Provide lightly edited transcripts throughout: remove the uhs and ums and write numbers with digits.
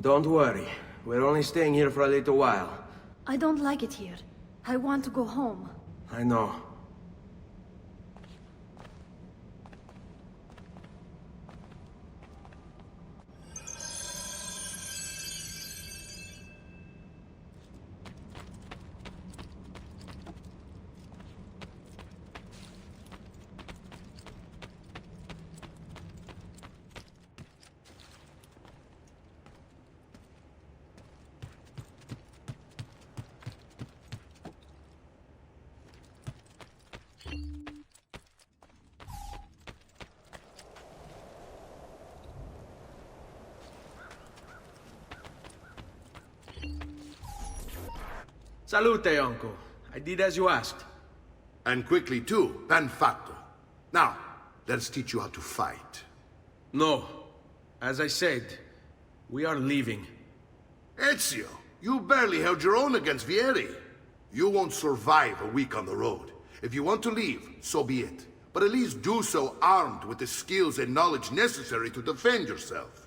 Don't worry. We're only staying here for a little while. I don't like it here. I want to go home. I know. Salute, uncle. I did as you asked. And quickly too, ben fatto. Now, let's teach you how to fight. No. As I said, we are leaving. Ezio, you barely held your own against Vieira. You won't survive a week on the road. If you want to leave, so be it. But at least do so armed with the skills and knowledge necessary to defend yourself.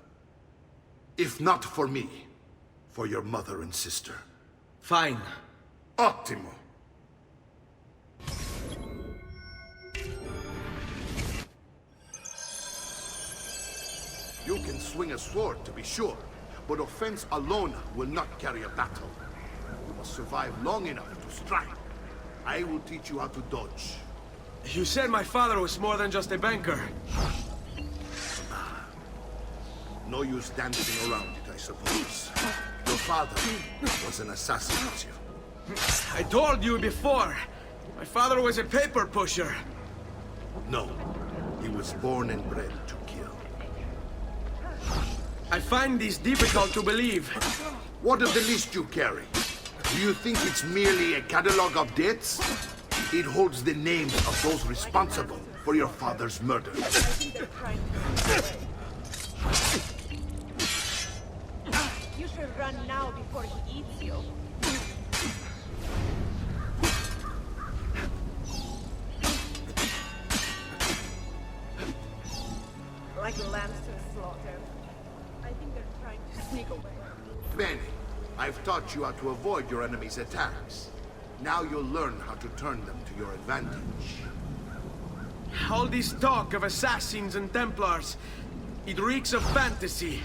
If not for me, for your mother and sister. Fine. Ottimo. You can swing a sword, to be sure, but offense alone will not carry a battle. You must survive long enough to strike. I will teach you how to dodge. You said my father was more than just a banker. No use dancing around it, I suppose. Your father was an assassin, Ezio. I told you before. My father was a paper pusher. No, he was born and bred to kill. I find this difficult to believe. What of the list you carry? Do you think it's merely a catalog of debts? It holds the names of those responsible for your father's murder. You should run now before he eats you. Like lambs to the slaughter. I think they're trying to sneak away. Bene, I've taught you how to avoid your enemy's attacks. Now you'll learn how to turn them to your advantage. All this talk of assassins and Templars, it reeks of fantasy.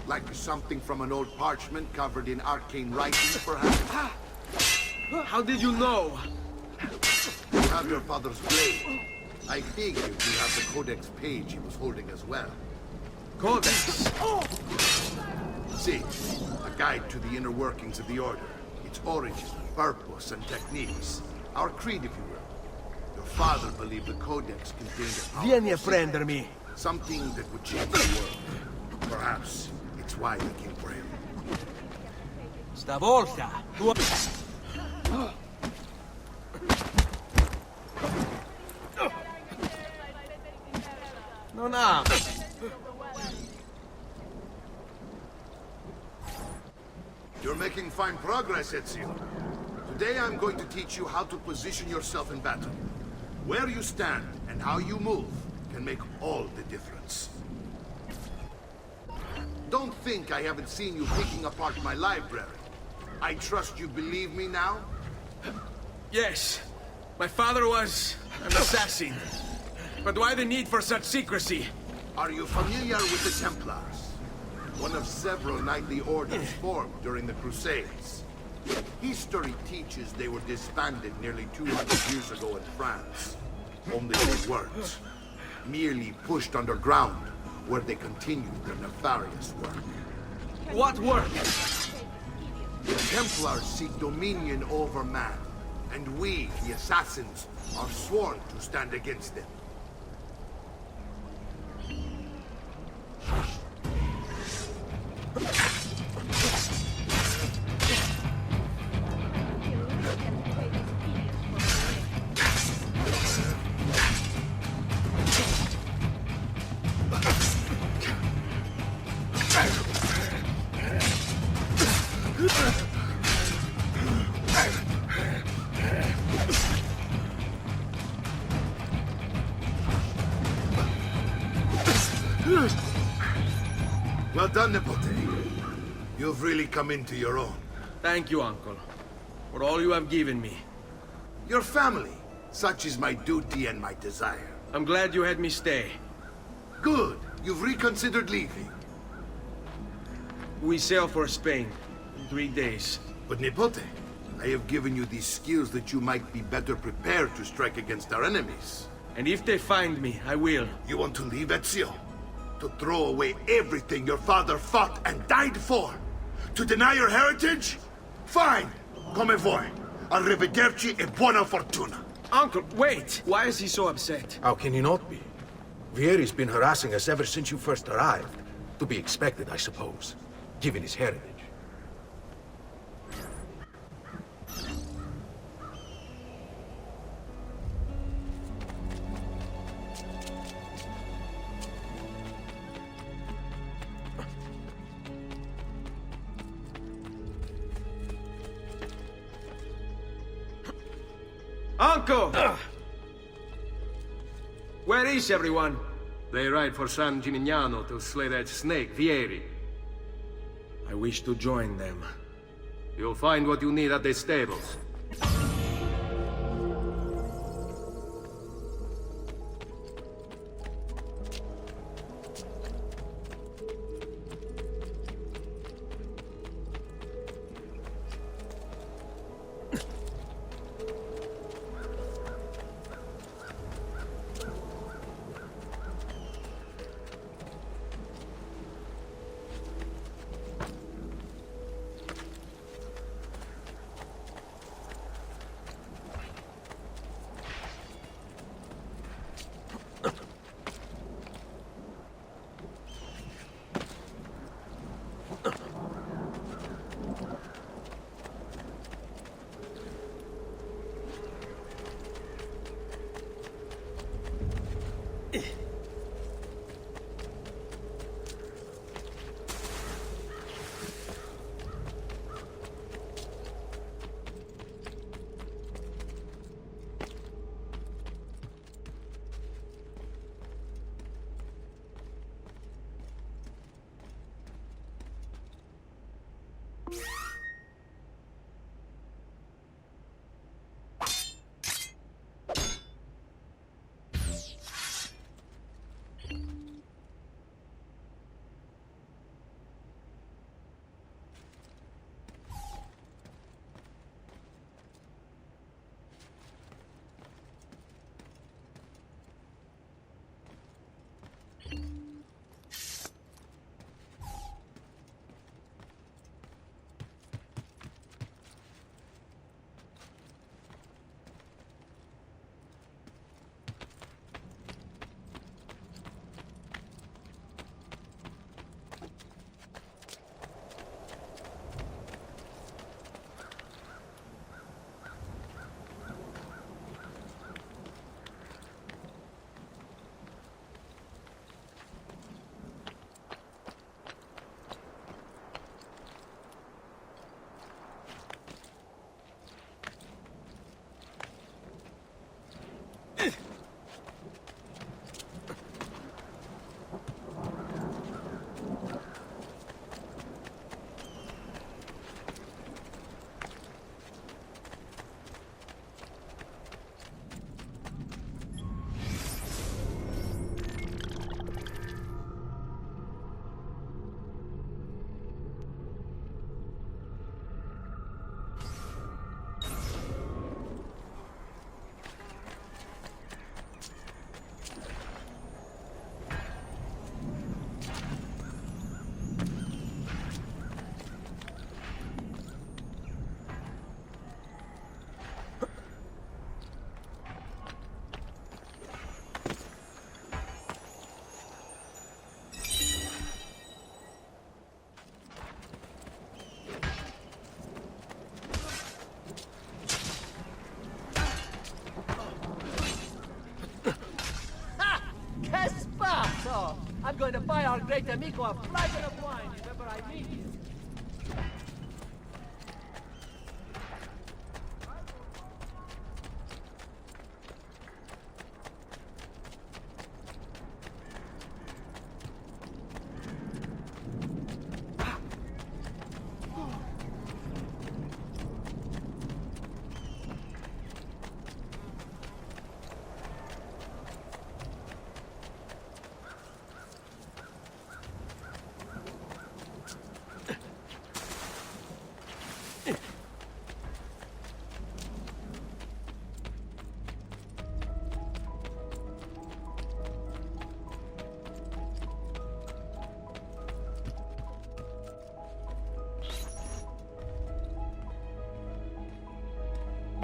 Like something from an old parchment covered in arcane writing, perhaps? How did you know? You have your father's blade. I figured you have the codex page he was holding as well. Codex? See, a guide to the inner workings of the Order. Its origin, purpose, and techniques. Our creed, if you will. Your father believed the codex contained a powerful Vieni a secret, prendermi. something that would change the world. Perhaps it's why they came for him. Stavolta, tu... Non ha... You're making fine progress, Ezio. Today I'm going to teach you how to position yourself in battle. Where you stand and how you move can make all the difference. Don't think I haven't seen you picking apart my library. I trust you believe me now? Yes, my father was an assassin. But why the need for such secrecy? Are you familiar with the Templars? One of several knightly orders formed during the Crusades. History teaches they were disbanded nearly 200 years ago in France. Only they weren't. Merely pushed underground, where they continued their nefarious work. What work? The Templars seek dominion over man, and we, the assassins, are sworn to stand against them. Well done, Nipote. You've really come into your own. Thank you, Uncle, for all you have given me. Your family. Such is my duty and my desire. I'm glad you had me stay. Good. You've reconsidered leaving. We sail for Spain in 3 days. But Nipote, I have given you these skills that you might be better prepared to strike against our enemies. And if they find me, I will. You want to leave Ezio? To throw away everything your father fought and died for? To deny your heritage? Fine! Come vuoi. Arrivederci e buona fortuna. Uncle, wait! Why is he so upset? How can he not be? Vieri's been harassing us ever since you first arrived. To be expected, I suppose, given his heritage. Uncle! Where is everyone? They ride for San Gimignano to slay that snake, Vieira. I wish to join them. You'll find what you need at the stables. I'm going to buy our great amigo a flagon of wine if ever I meet him.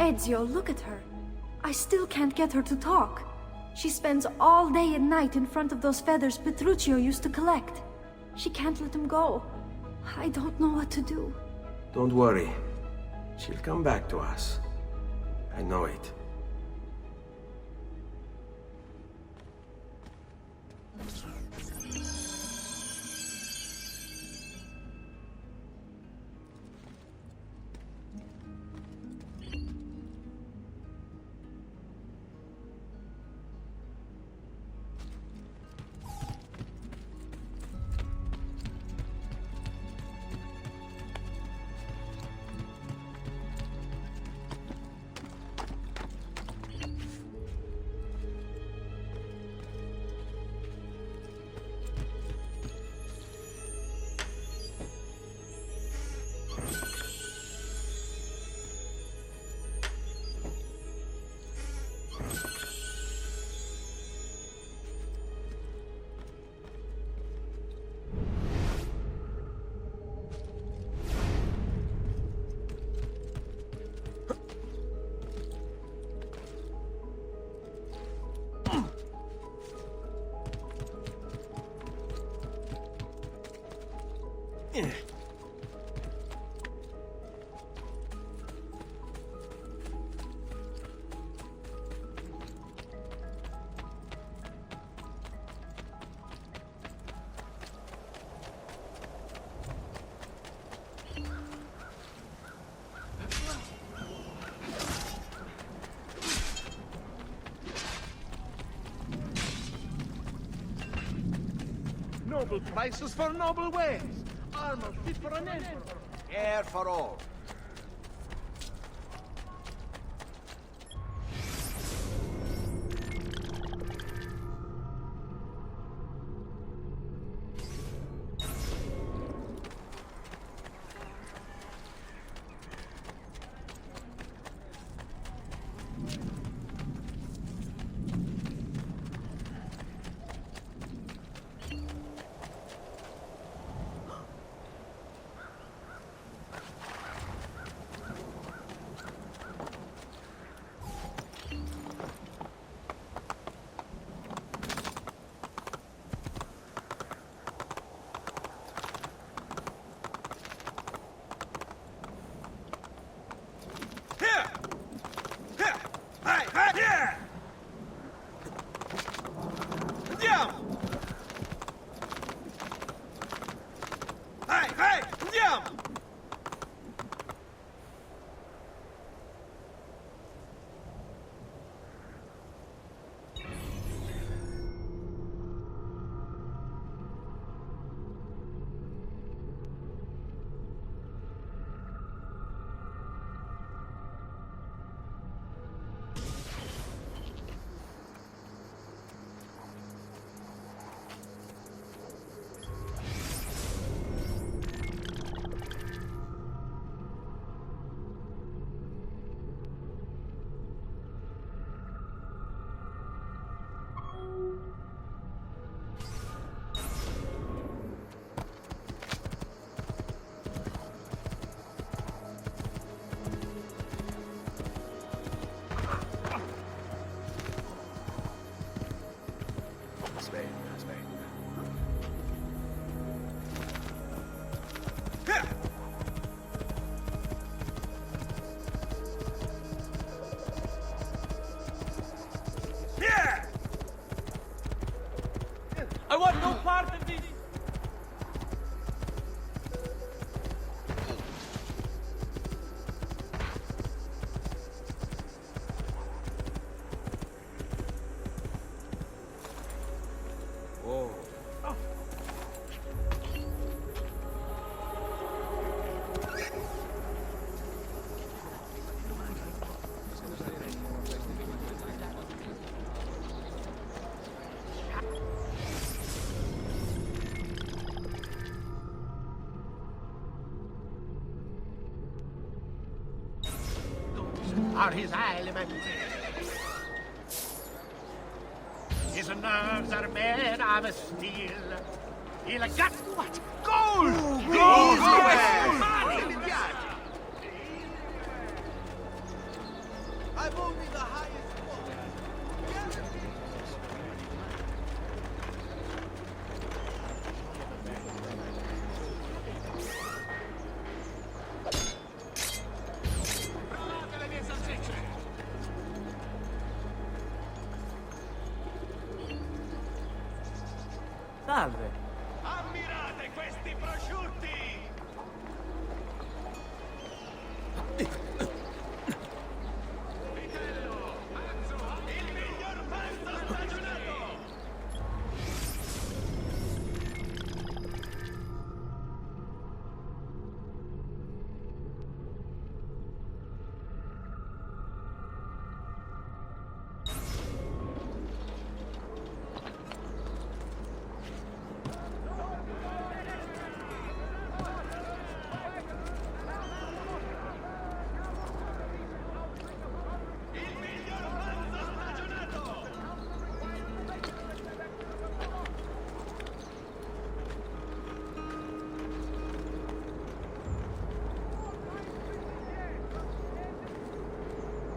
Ezio, look at her. I still can't get her to talk. She spends all day and night in front of those feathers Petruchio used to collect. She can't let him go. I don't know what to do. Don't worry. She'll come back to us. I know it. Noble prices for noble wares. Armor fit for an emperor. Air for all. I want no part of this. Are his elements. His nerves are made of steel. He'll got what? Gold! Gold! Salve. Ammirate questi prosciutti! Vitello, pazzo, il miglior pasto stagionato!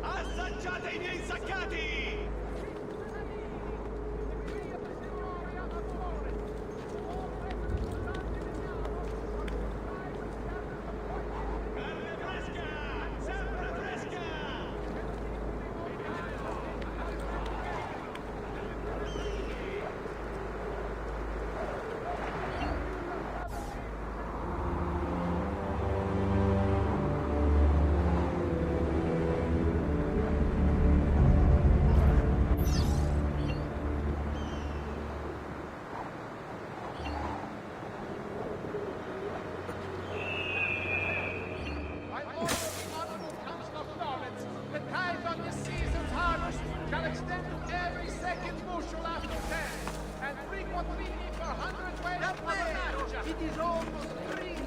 Assaggiate i miei insaccati! Carne fresca! Sempre fresca! By order of the Honorable Council of Lords, the tithe on this season's harvest shall extend to every second bushel after 10, and frequent feeding for hundredweight of the It is almost 3 minutes.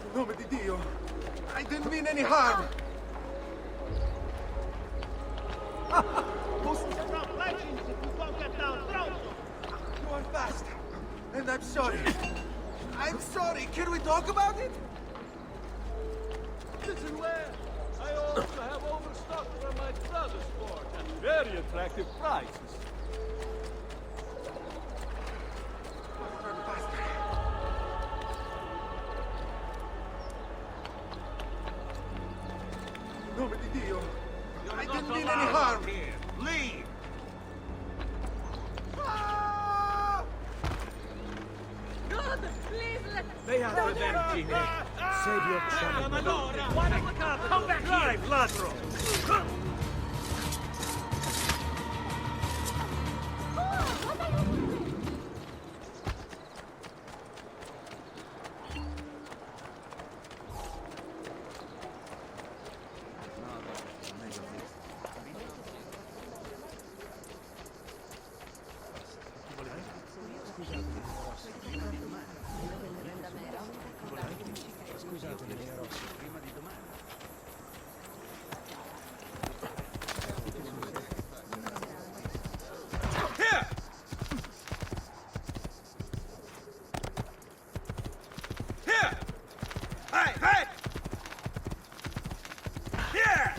In nome di Dio! I didn't mean any harm! From legends if you don't get down pronto! You are fast, and I'm sorry. I'm sorry. Can we talk about it? Listen, where? I also have overstock from my brother's port at very attractive prices. Run faster. In nome di Dio! I didn't mean any harm! Here, leave! God, please let Beato Vergine, save your child. Come back here! Drive, ladro! Here! Here! Hey, hey! Here!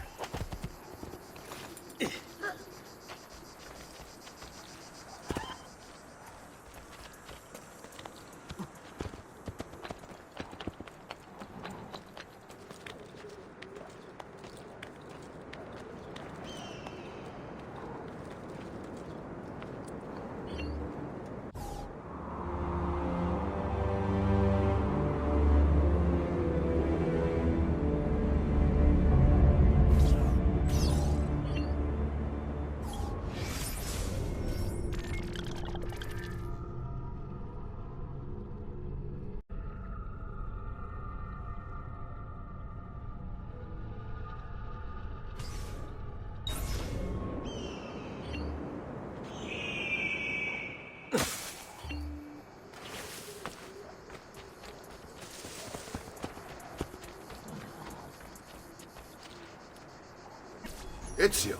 Ezio,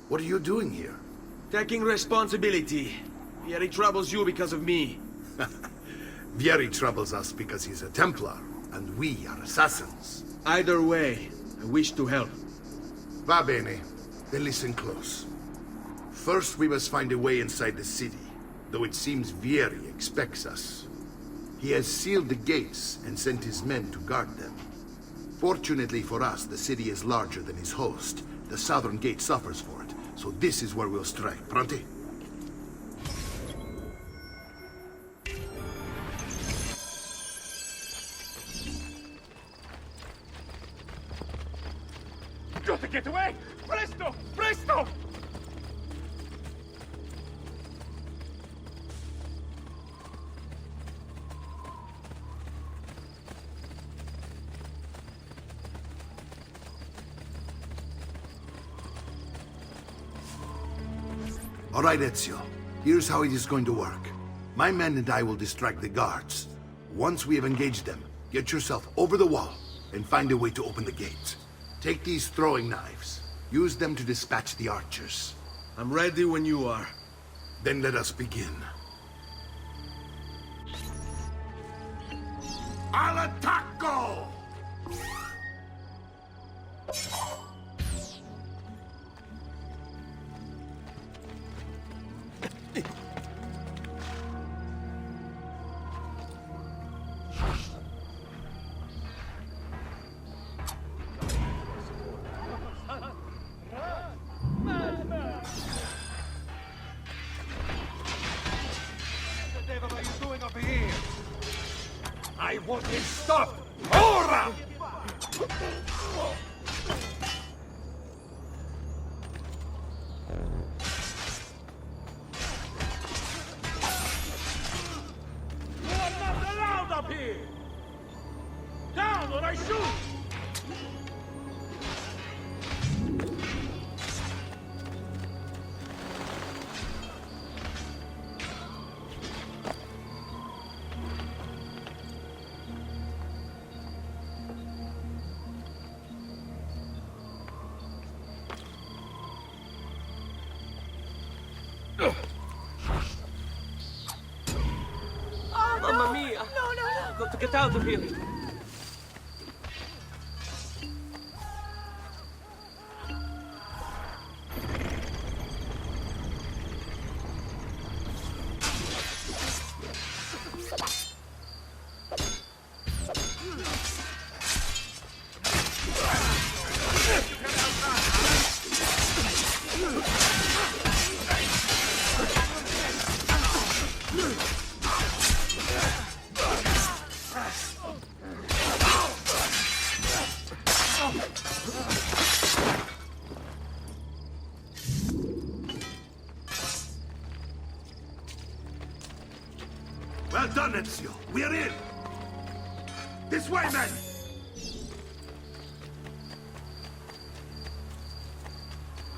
what are you doing here? Taking responsibility. Vieira troubles you because of me. Vieira troubles us because he's a Templar, and we are assassins. Either way, I wish to help. Va bene. Then listen close. First, we must find a way inside the city, though it seems Vieira expects us. He has sealed the gates and sent his men to guard them. Fortunately for us, the city is larger than his host. The southern gate suffers for it, so this is where we'll strike. Pronti? Got to get away! Presto! Presto! All right, Ezio. Here's how it is going to work. My men and I will distract the guards. Once we have engaged them, get yourself over the wall and find a way to open the gates. Take these throwing knives. Use them to dispatch the archers. I'm ready when you are. Then let us begin. Al attacco! I want him stopped! Ora! You are not allowed up here! Down or I shoot! Mamma mia! No, no, no! I've got to get out of here! Well done, Ezio. We're in! This way, men!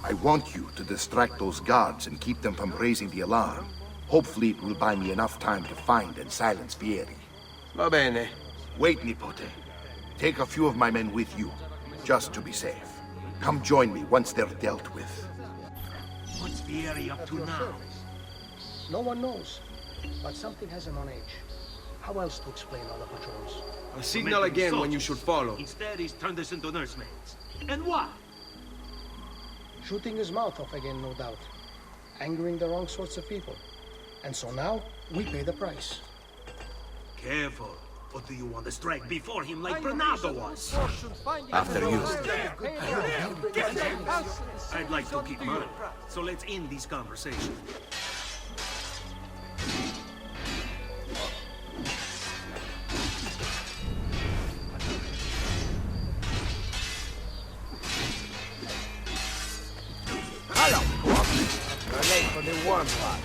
I want you to distract those guards and keep them from raising the alarm. Hopefully it will buy me enough time to find and silence Vieira. Va bene. Wait, Nipote. Take a few of my men with you, just to be safe. Come join me once they're dealt with. What's Vieira up to now? No one knows, but something has him on edge. How else to explain all the patrols? I'll signal again when you should follow. Instead, he's turned us into nursemaids. And why? Shooting his mouth off again, no doubt. Angering the wrong sorts of people. And so now, we pay the price. Careful. Or do you want to strike before him like Bernardo was? After you. I'd like to keep mine, so let's end this conversation. Hello, you're late for the warm part.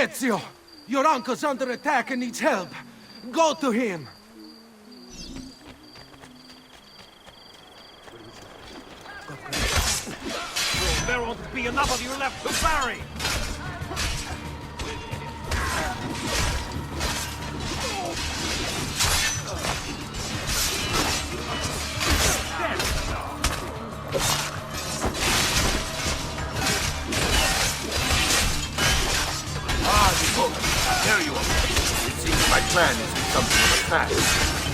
Ezio! Your uncle's under attack and needs help. Go to him! There won't be enough of you left to bury! There you are. It seems my plan is something of a fact.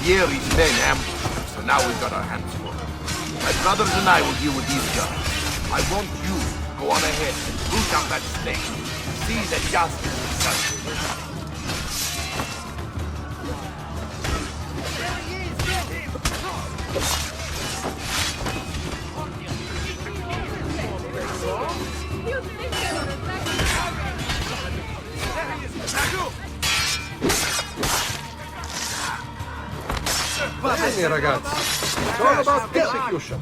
Vieri's men ambushed us, so now we've got our hands full. My brothers and I will deal with these guys. I want you to go on ahead and root out that snake. See that justice is served. Va bene, ragazzi. It's all about execution.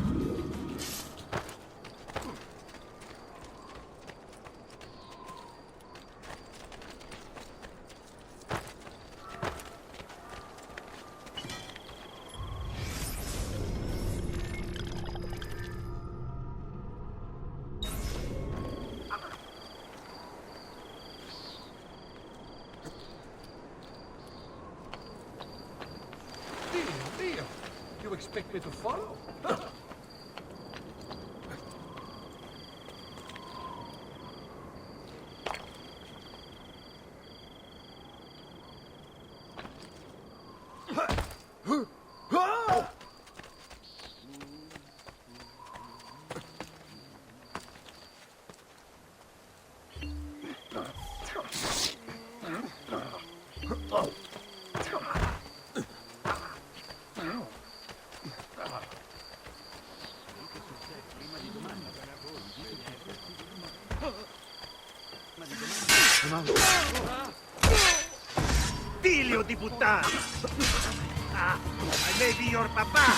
You expect me to follow? Figlio di puttana! I may be your papa!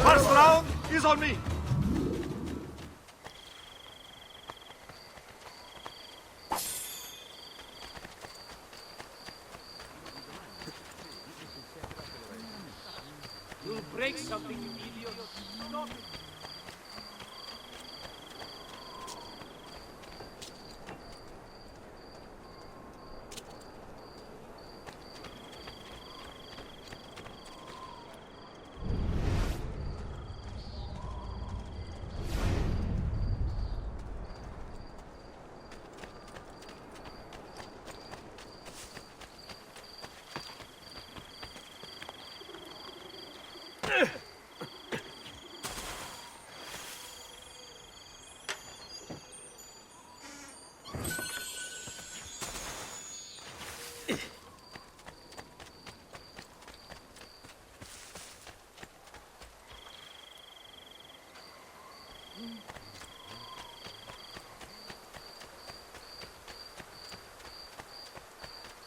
First round is on me! You'll break something, you idiot! Stop it!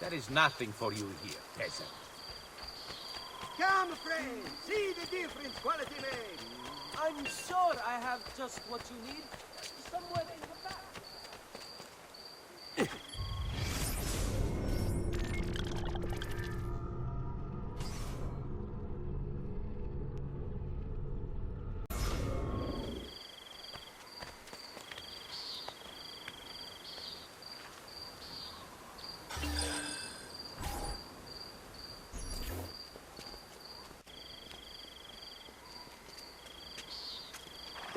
There is nothing for you here, peasant. Come, friend, see the difference quality makes. I'm sure I have just what you need. Somewhere in the back.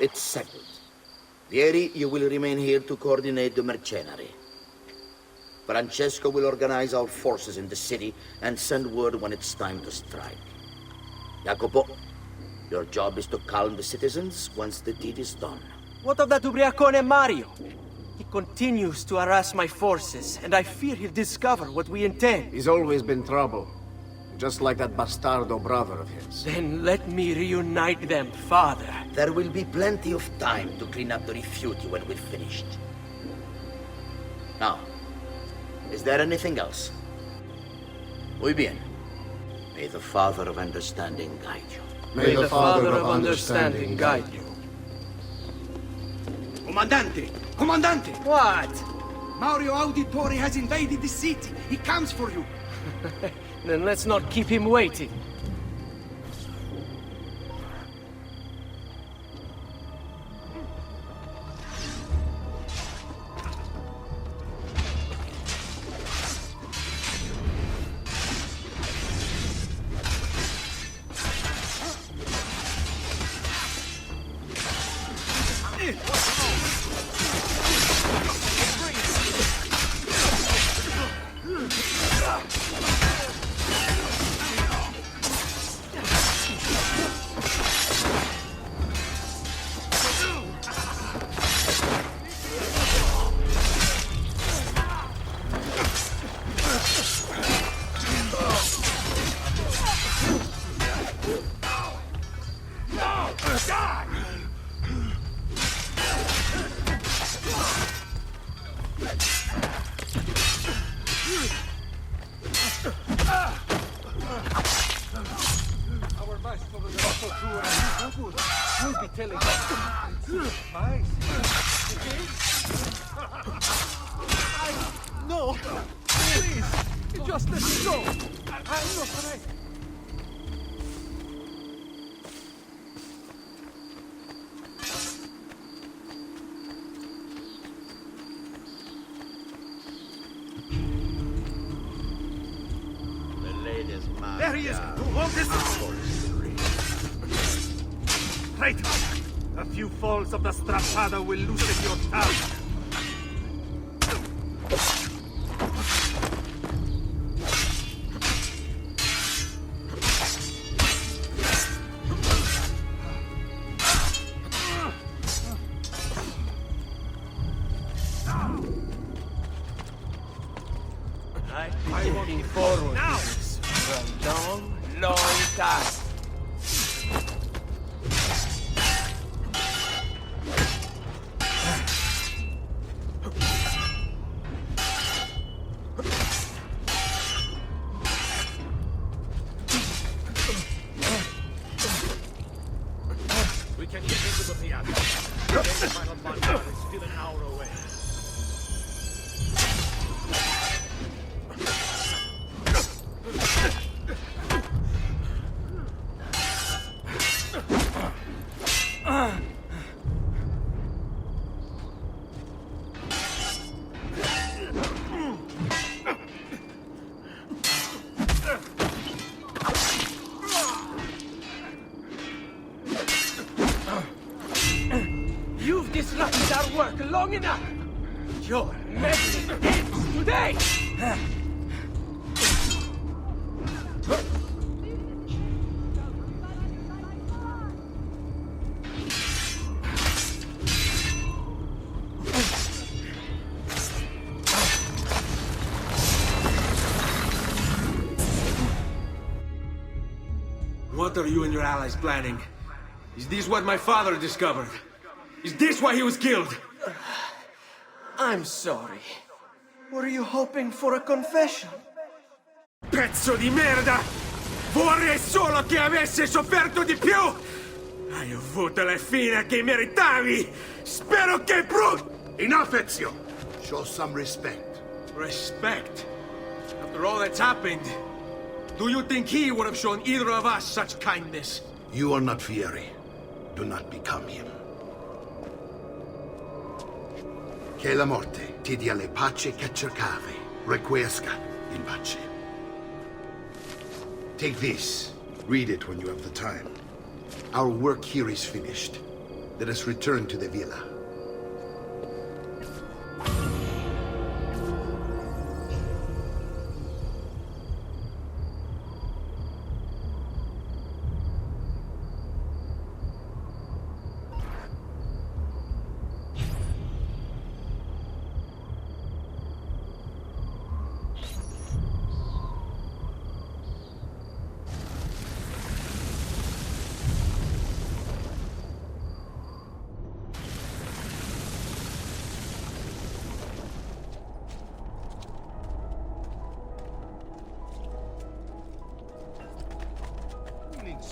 It's settled. Vieri, you will remain here to coordinate the mercenary. Francesco will organize our forces in the city and send word when it's time to strike. Jacopo, your job is to calm the citizens once the deed is done. What of that ubriacone Mario? He continues to harass my forces, and I fear he'll discover what we intend. He's always been trouble. Just like that bastardo brother of his. Then let me reunite them, Father. There will be plenty of time to clean up the refuge when we're finished. Now, is there anything else? Muy bien. May the Father of Understanding guide you. May the Father of Understanding guide you. Comandante! Comandante! What? Mario Auditore has invaded the city. He comes for you. Then let's not keep him waiting. No! Please! Just let me go! I'm not right. There he is! Hold this! Traitor! A few falls of the Strappada will loosen your tongue! I've been looking forward to this for a long, long time. We can get into the piazza. The final bonfire is still an hour away. You've disrupted our work long enough. Your meddling ends today. What are you and your allies planning? Is this what my father discovered? Is this why he was killed? I'm sorry. Were you hoping for a confession? Pezzo di merda! Vorrei solo che avesse sofferto di più! Hai avuto la fine che meritavi! Spero che Enough, Ezio! Show some respect. Respect? After all that's happened, do you think he would have shown either of us such kindness? You are not Vieri. Do not become him. Che la morte ti dia le pace che cercavi. Requiesca in pace. Take this. Read it when you have the time. Our work here is finished. Let us return to the villa.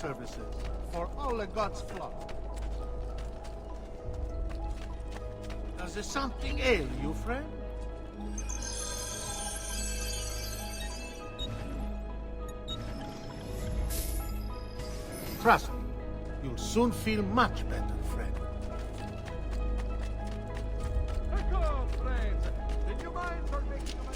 services for all the gods' flock. Does there something ail you, friend? Trust me, you'll soon feel much better, friend. Take off, friends. Did you mind for making a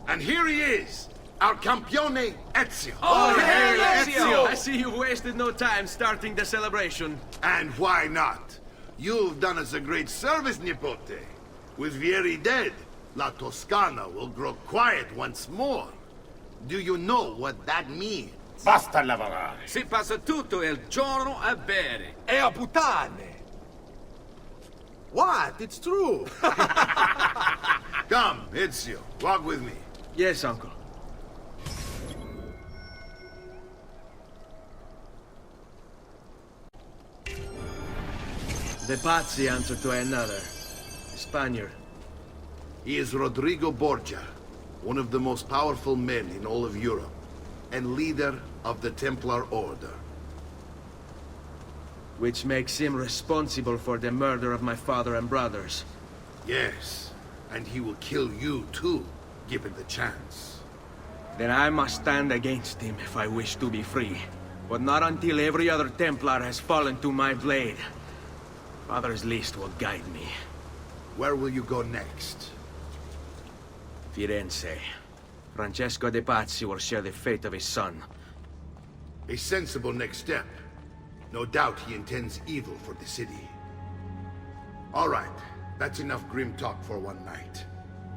And here he is, our campione Ezio. Oh, hail Ezio! I see you wasted no time starting the celebration. And why not? You've done us a great service, Nipote. With Vieri dead, La Toscana will grow quiet once more. Do you know what that means? Basta lavorare. Si passa tutto il giorno a bere. E a puttane! What? It's true! Come, Ezio, walk with me. Yes, uncle. The Pazzi answer to another. Spaniard. He is Rodrigo Borgia, one of the most powerful men in all of Europe, and leader of the Templar Order. Which makes him responsible for the murder of my father and brothers. Yes, and he will kill you too, given the chance. Then I must stand against him if I wish to be free. But not until every other Templar has fallen to my blade. Father's list will guide me. Where will you go next? Firenze. Francesco de Pazzi will share the fate of his son. A sensible next step. No doubt he intends evil for the city. All right, that's enough grim talk for one night.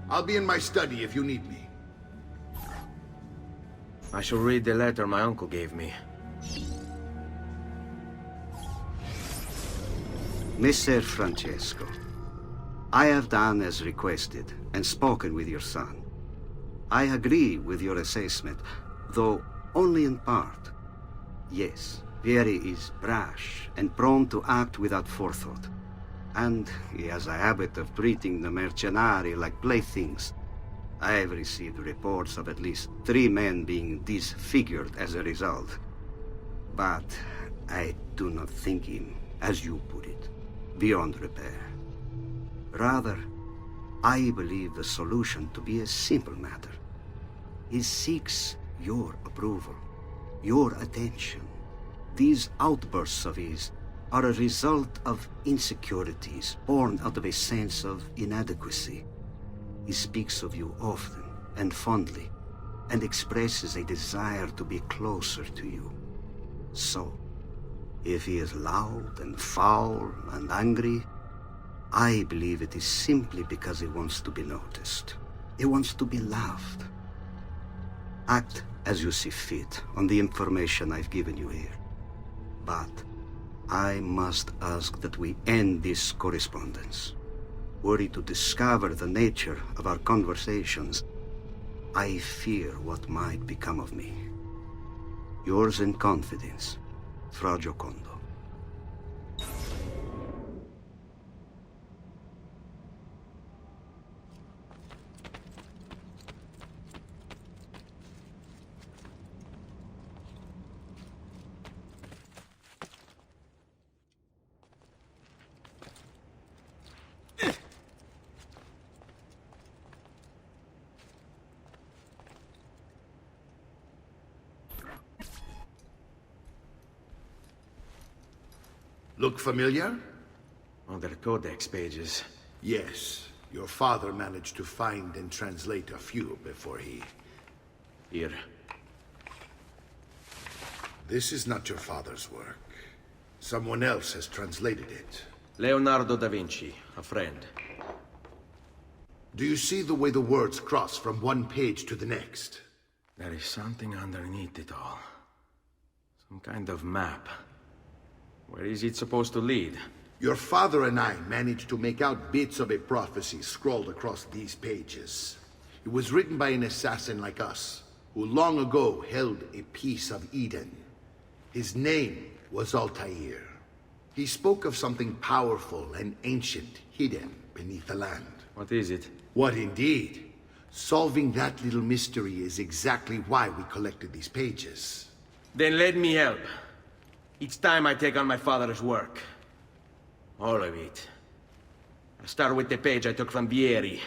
I'll be in my study if you need me. I shall read the letter my uncle gave me. Messer Francesco, I have done as requested and spoken with your son. I agree with your assessment, though only in part. Yes, Vieri is brash and prone to act without forethought. And he has a habit of treating the mercenari like playthings. I have received reports of at least 3 men being disfigured as a result. But I do not think him, as you put it, beyond repair. Rather, I believe the solution to be a simple matter. He seeks your approval, your attention. These outbursts of his are a result of insecurities born out of a sense of inadequacy. He speaks of you often and fondly, and expresses a desire to be closer to you. So, if he is loud and foul and angry, I believe it is simply because he wants to be noticed. He wants to be loved. Act as you see fit on the information I've given you here. But I must ask that we end this correspondence. Were he to discover the nature of our conversations, I fear what might become of me. Yours in confidence, Fra Giocondo. Look familiar? On their codex pages. Yes. Your father managed to find and translate a few before he... Here. This is not your father's work. Someone else has translated it. Leonardo da Vinci, a friend. Do you see the way the words cross from one page to the next? There is something underneath it all. Some kind of map. Where is it supposed to lead? Your father and I managed to make out bits of a prophecy scrawled across these pages. It was written by an assassin like us, who long ago held a piece of Eden. His name was Altair. He spoke of something powerful and ancient hidden beneath the land. What is it? What indeed? Solving that little mystery is exactly why we collected these pages. Then let me help. Each time I take on my father's work. All of it. I start with the page I took from Vieira.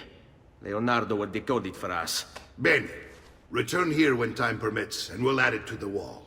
Leonardo will decode it for us. Bene. Return here when time permits, and we'll add it to the wall.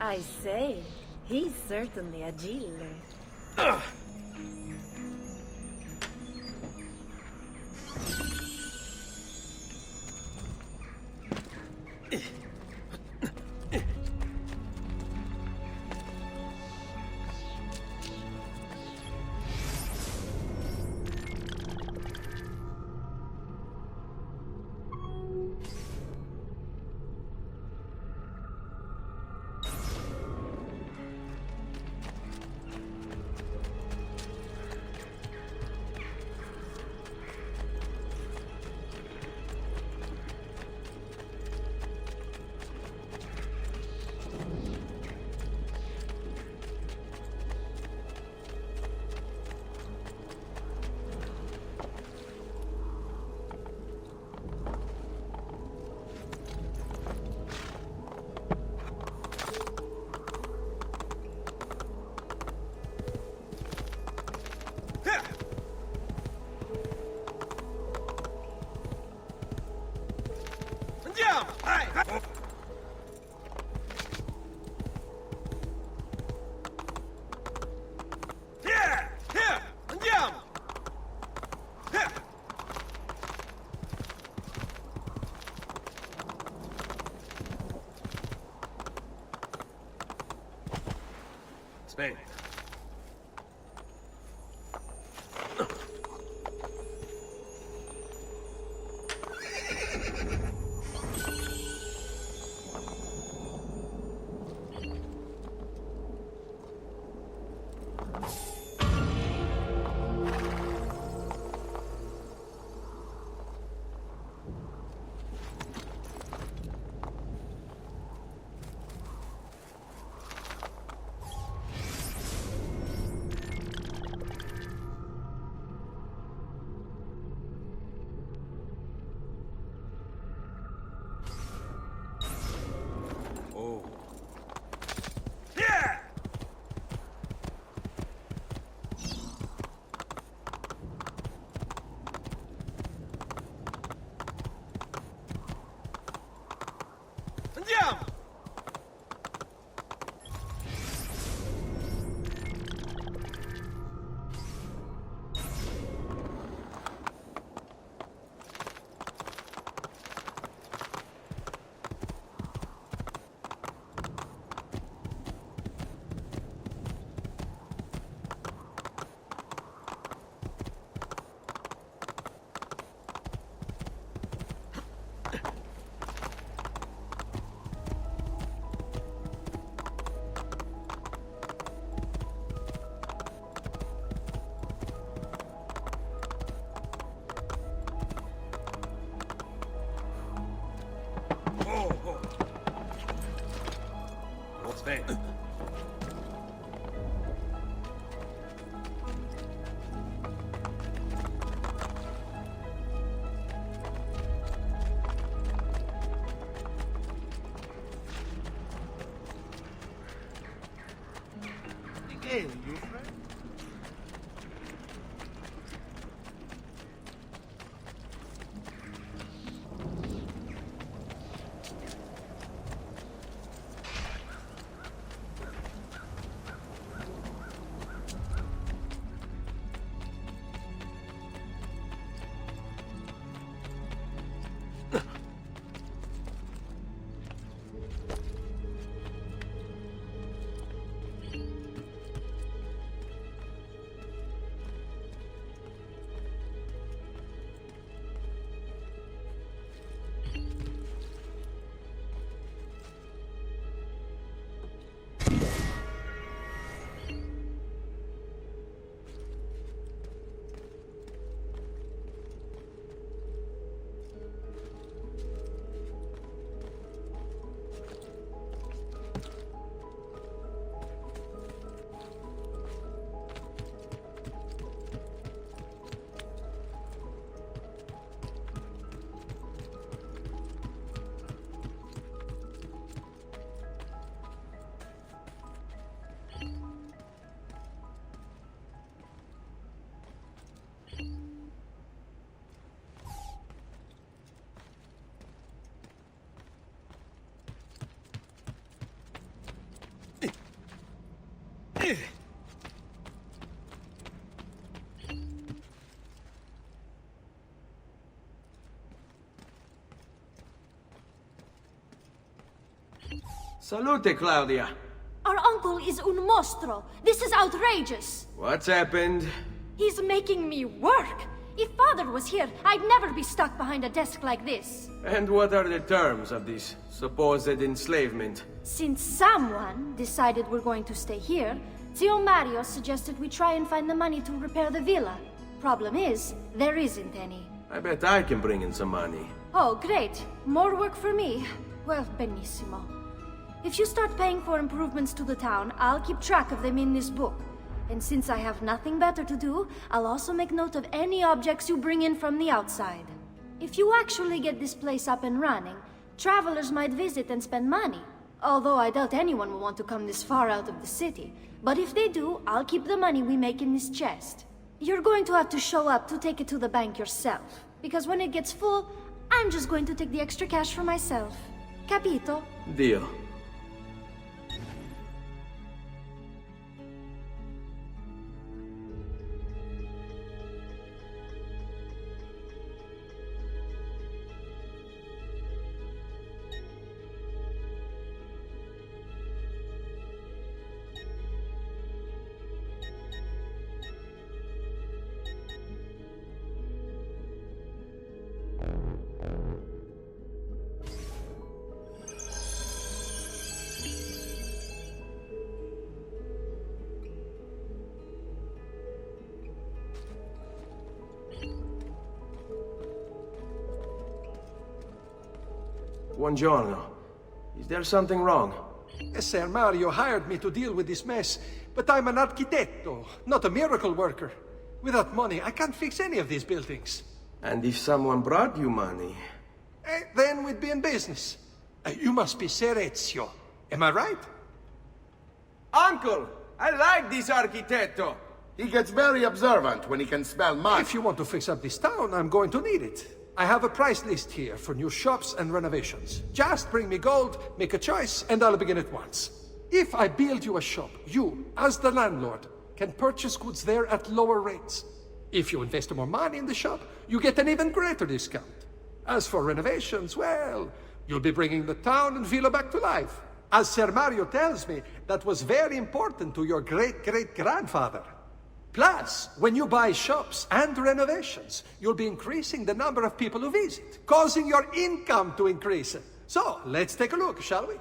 I say, he's certainly agile. Spain. Spain. Again, you friend? Salute, Claudia. Our uncle is un mostro. This is outrageous. What's happened? He's making me work. If Father was here, I'd never be stuck behind a desk like this. And what are the terms of this supposed enslavement? Since someone decided we're going to stay here, Zio Mario suggested we try and find the money to repair the villa. Problem is, there isn't any. I bet I can bring in some money. Oh, great. More work for me. Well, benissimo. If you start paying for improvements to the town, I'll keep track of them in this book. And since I have nothing better to do, I'll also make note of any objects you bring in from the outside. If you actually get this place up and running, travelers might visit and spend money. Although I doubt anyone will want to come this far out of the city. But if they do, I'll keep the money we make in this chest. You're going to have to show up to take it to the bank yourself. Because when it gets full, I'm just going to take the extra cash for myself. Capito? Deal. Buongiorno. Is there something wrong? Ser Mario hired me to deal with this mess, but I'm an architetto, not a miracle worker. Without money, I can't fix any of these buildings. And if someone brought you money? Then we'd be in business. You must be Ser Ezio. Am I right? Uncle! I like this architetto! He gets very observant when he can smell mud. If you want to fix up this town, I'm going to need it. I have a price list here for new shops and renovations. Just bring me gold, make a choice, and I'll begin at once. If I build you a shop, you, as the landlord, can purchase goods there at lower rates. If you invest more money in the shop, you get an even greater discount. As for renovations, well, you'll be bringing the town and villa back to life. As Ser Mario tells me, that was very important to your great-great-grandfather. Plus, when you buy shops and renovations, you'll be increasing the number of people who visit, causing your income to increase. So, let's take a look, shall we?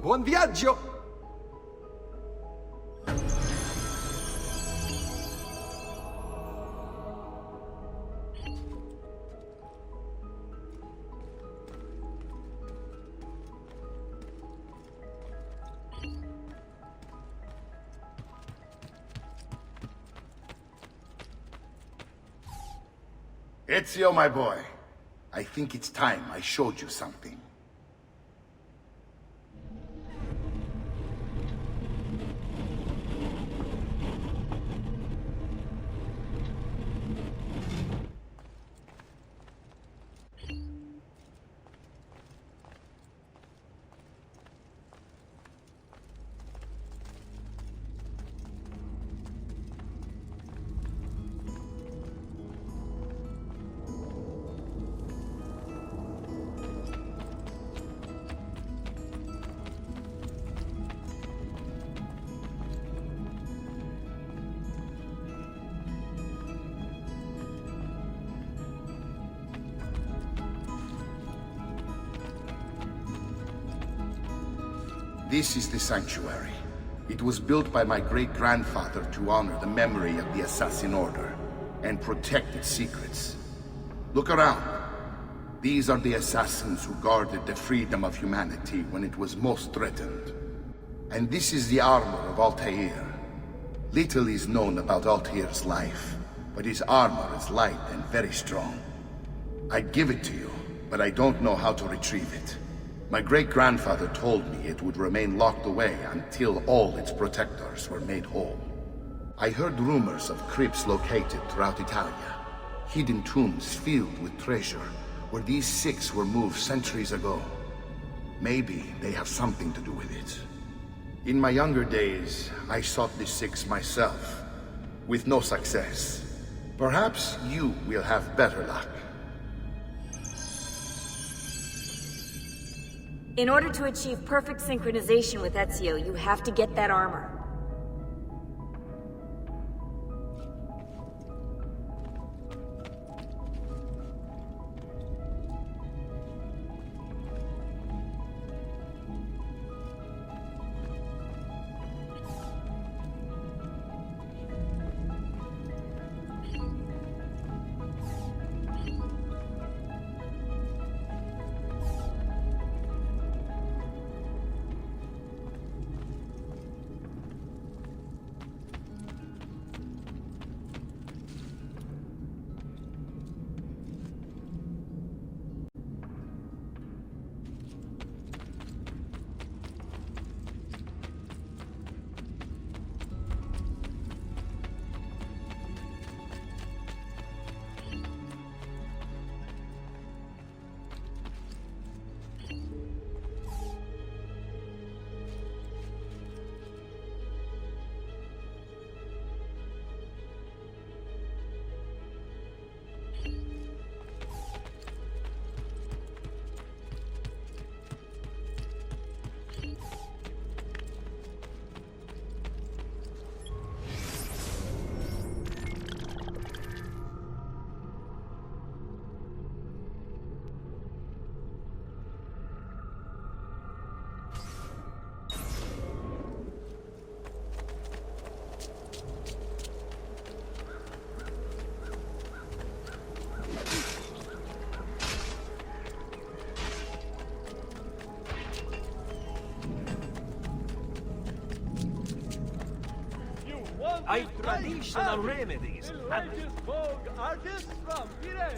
Buon viaggio! Ezio, my boy. I think it's time I showed you something. This is the sanctuary. It was built by my great-grandfather to honor the memory of the Assassin Order and protect its secrets. Look around. These are the assassins who guarded the freedom of humanity when it was most threatened. And this is the armor of Altair. Little is known about Altair's life, but his armor is light and very strong. I'd give it to you, but I don't know how to retrieve it. My great-grandfather told me it would remain locked away until all its protectors were made whole. I heard rumors of crypts located throughout Italia, hidden tombs filled with treasure, where these six were moved centuries ago. Maybe they have something to do with it. In my younger days, I sought the six myself, with no success. Perhaps you will have better luck. In order to achieve perfect synchronization with Ezio, you have to get that armor. Traditional remedies. The latest vogue artists from Vieira.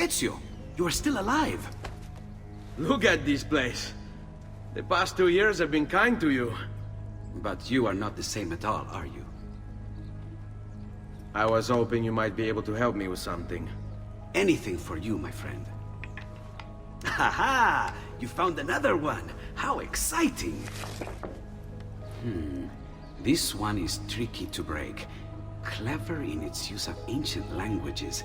Ezio, you are still alive. Look at this place. The past 2 years have been kind to you. But you are not the same at all, are you? I was hoping you might be able to help me with something. Anything for you, my friend. Ha-ha! You found another one! How exciting! This one is tricky to break. Clever in its use of ancient languages.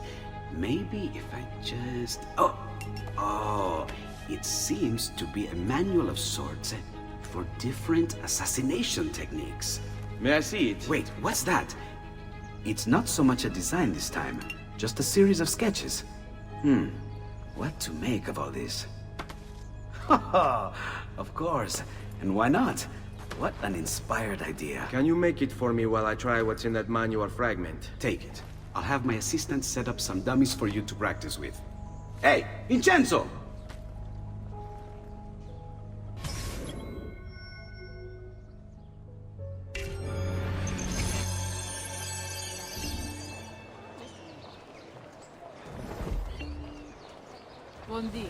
Maybe if I just... Oh! It seems to be a manual of sorts for different assassination techniques. May I see it? Wait, what's that? It's not so much a design this time, just a series of sketches. What to make of all this? Of course, and why not? What an inspired idea. Can you make it for me while I try what's in that manual fragment? Take it. I'll have my assistant set up some dummies for you to practice with. Hey, Vincenzo! Buondì.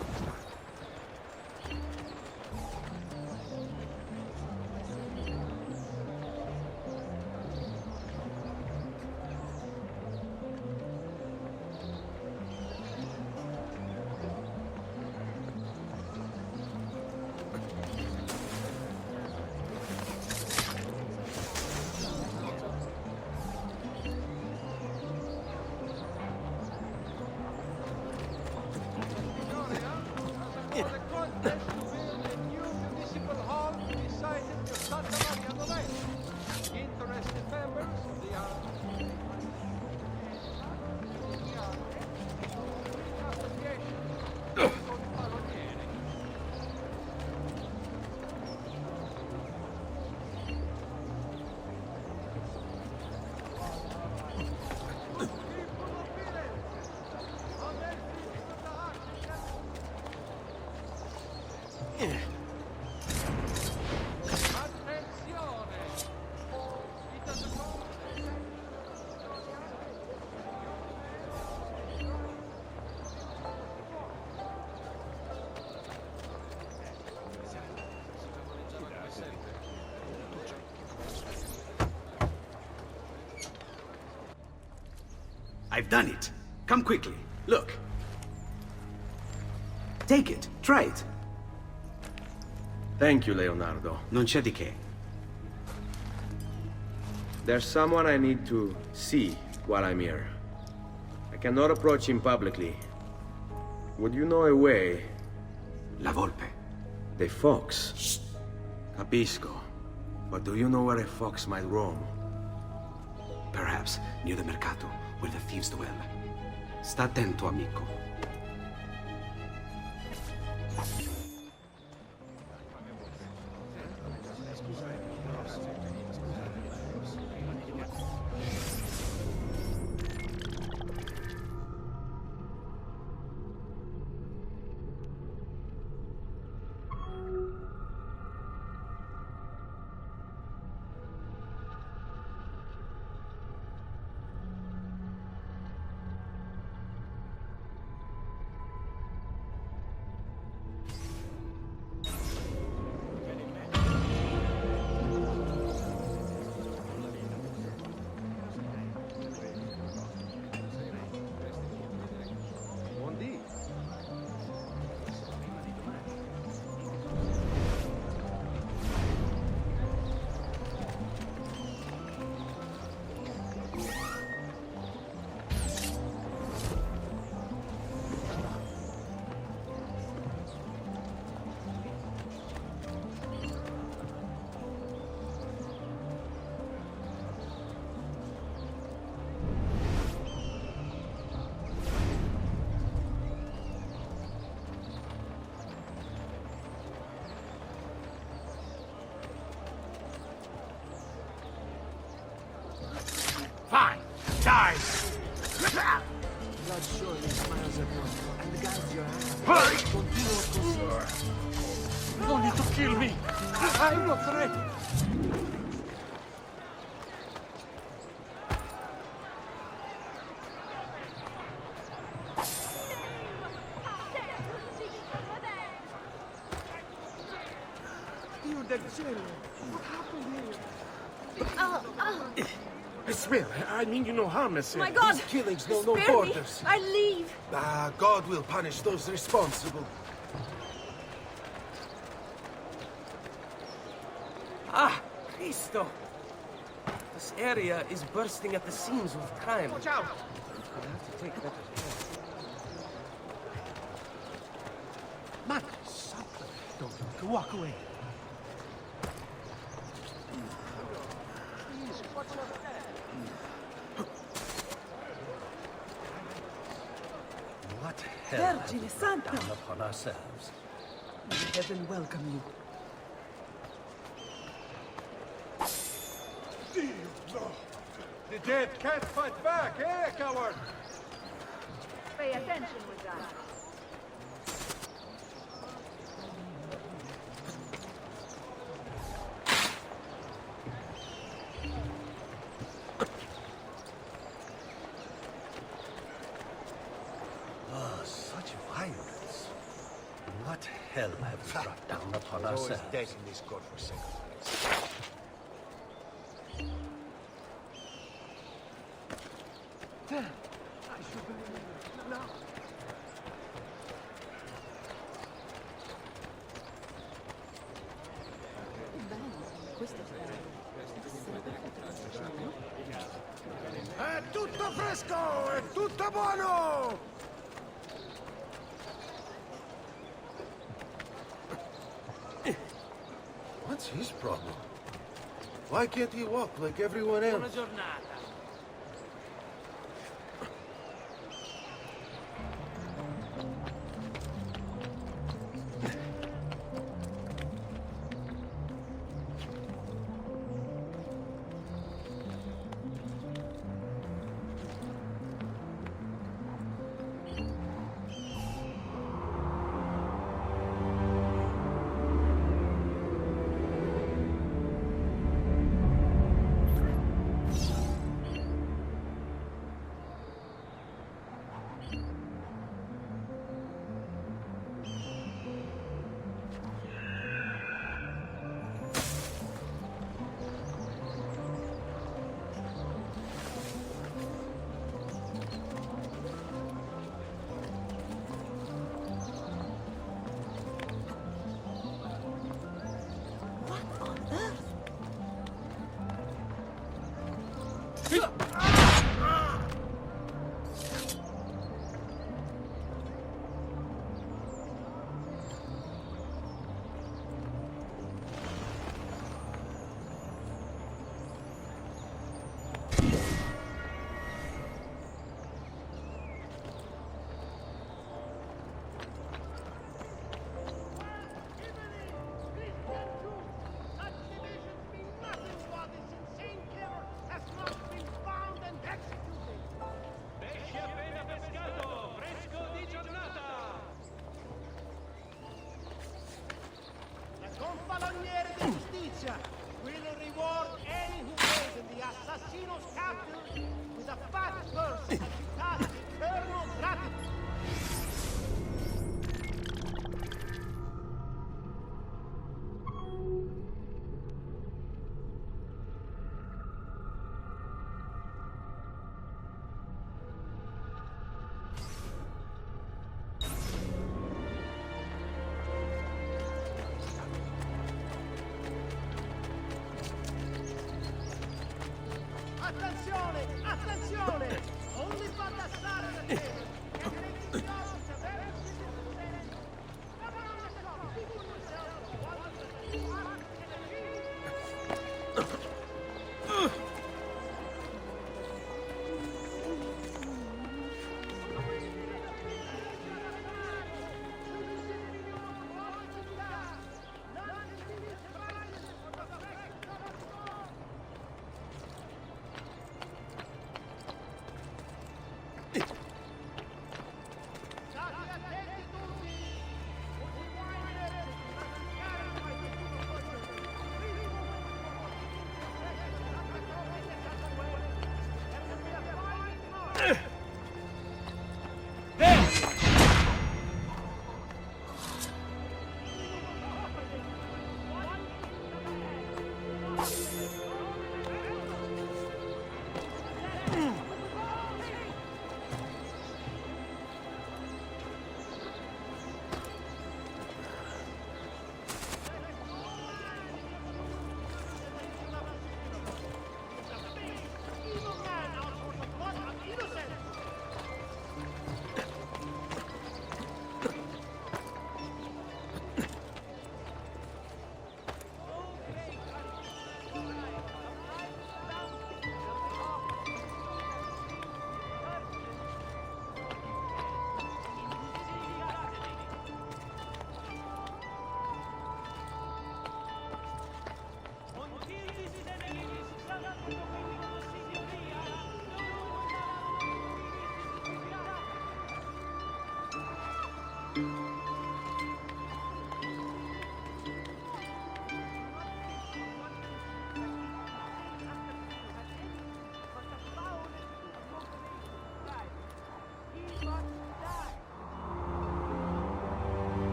I've done it. Come quickly. Look. Take it. Try it. Thank you, Leonardo. Non c'è di che. There's someone I need to see while I'm here. I cannot approach him publicly. Would you know a way? La Volpe. The fox. Shh. Capisco. But do you know where a fox might roam? Perhaps near the Mercato, where the thieves dwell. Sta attento, amico. Fine. Die. Blood surely smiles at one and guides your hand. Hurry! Continuo così. You don't need to kill me. I'm not ready. del cielo! What happened here? I swear, I mean you no harm, monsieur. My God! These killings know no Spare borders. me. I leave. Ah, God will punish those responsible. Ah, Cristo! This area is bursting at the seams with crime. Watch out! I have to take better care. Man, something. Don't walk away. Please, watch out. What hell have Vergine we Santa! done upon ourselves? May heaven welcome you. The dead can't fight back, eh, coward? Pay attention with that. Oh, such violence. What hell have we brought down upon ourselves? Dead in this godforsaken place. Damn! I should believe now. È tutto fresco! È tutto buono! What's his problem? Why can't he walk like everyone else? Buona giornata. Gonfaloniere di giustizia will reward any who aid in the assassino's capture with a fat purse as he tasks eternal gratitude. Attenzione! Attenzione!